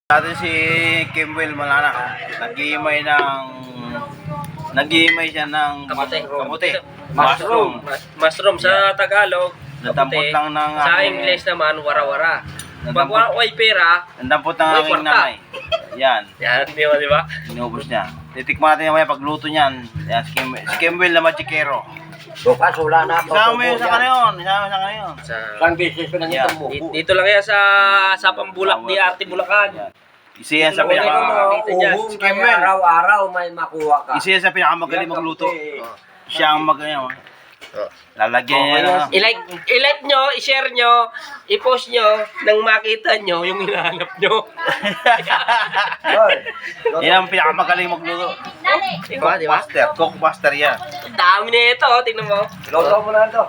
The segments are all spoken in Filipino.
Dati si Kimwell Malana, nag-iimay siya ng kamote. Mushroom. Mushroom sa Tagalog. Nadampot kamote. lang ng Sa aking- English naman, wara-wara. Pag Nadampot- way pera, Nadampot ng Uy, aking kwarta. nanay. Yan, yan, di ba? inubos niya. Titikman natin mamaya pagluto niyan. Yan, si Kimwell na magikero. Bukas wala na ako. Isama mo yun sa kanayon. Isama mo sa kanayon. Sa, Isang beses ko nang Yeah. itong buko. dito lang yan sa Pambulak di Arte Bulacan. Yan. Isa yan sa Ulit pinaka... mo. Dito dyan. Uhong kaya araw-araw may makuha ka. Isa yan sa pinakamagaling Yan, magluto. kamote. Siya ang ano, lalagyan niya Okay, ng... I-like nyo, i-share nyo, i-post nyo nang makita nyo yung hinahanap nyo. Hoy, Yan ang pinakamagaling magluto. Diba, diba? Cookbuster yan. Ang dami na ito, tingnan mo. loto mo na ito.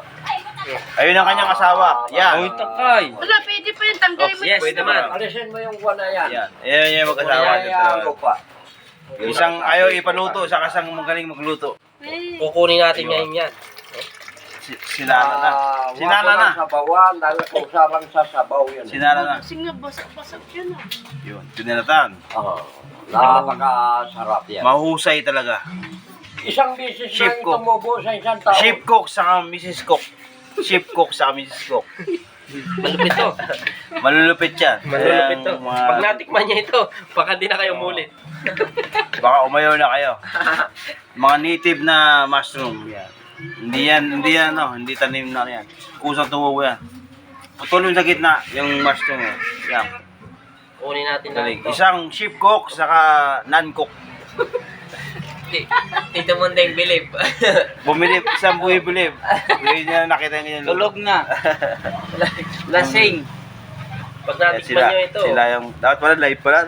Ayun ang kanyang asawa. Yan. takay. Wala, pwede pa yun. Tanggalin mo Yes Pwede naman. ba? Alisin mo yung buwan na yan. Yan. Yan yung mag-asawa. Kaya lupa. Isang ayaw ipaluto, saka isang magaling magluto. Kukunin natin ngayon yan. Sinala na. Sinala na. Sa bawan, dahil kung sarang sa sabaw yun. Sinala na. Kasi nga, basag-basag yun. Yun. Pinalatan. Napakasarap yan. Mahusay talaga. Isang beses Chef na cook. tumubo sa isang taon. Chef cook saka Mrs. Cook. Chef cook saka Mrs. Cook. Malupit to. Malulupit yan. Malulupit to. Kaya mga- Pag natikman niya ito, baka di na kayo mulit. Baka umayaw na kayo. Mga native na mushroom. Yan. Hindi yan, hindi tanim na yan. Kusang tumubo yan. Putulong sa gitna, yung mushroom. Yan. Kunin natin na Galing. ito. Isang chef cook, saka non-cook. Tito Mundeng Bilib. Bumili, isang buhi-bilib. Yun yung nakita niyo yung Tulog na. Lasing. Pag Yan natikman nyo ito. Sila yung, dapat pala live pala.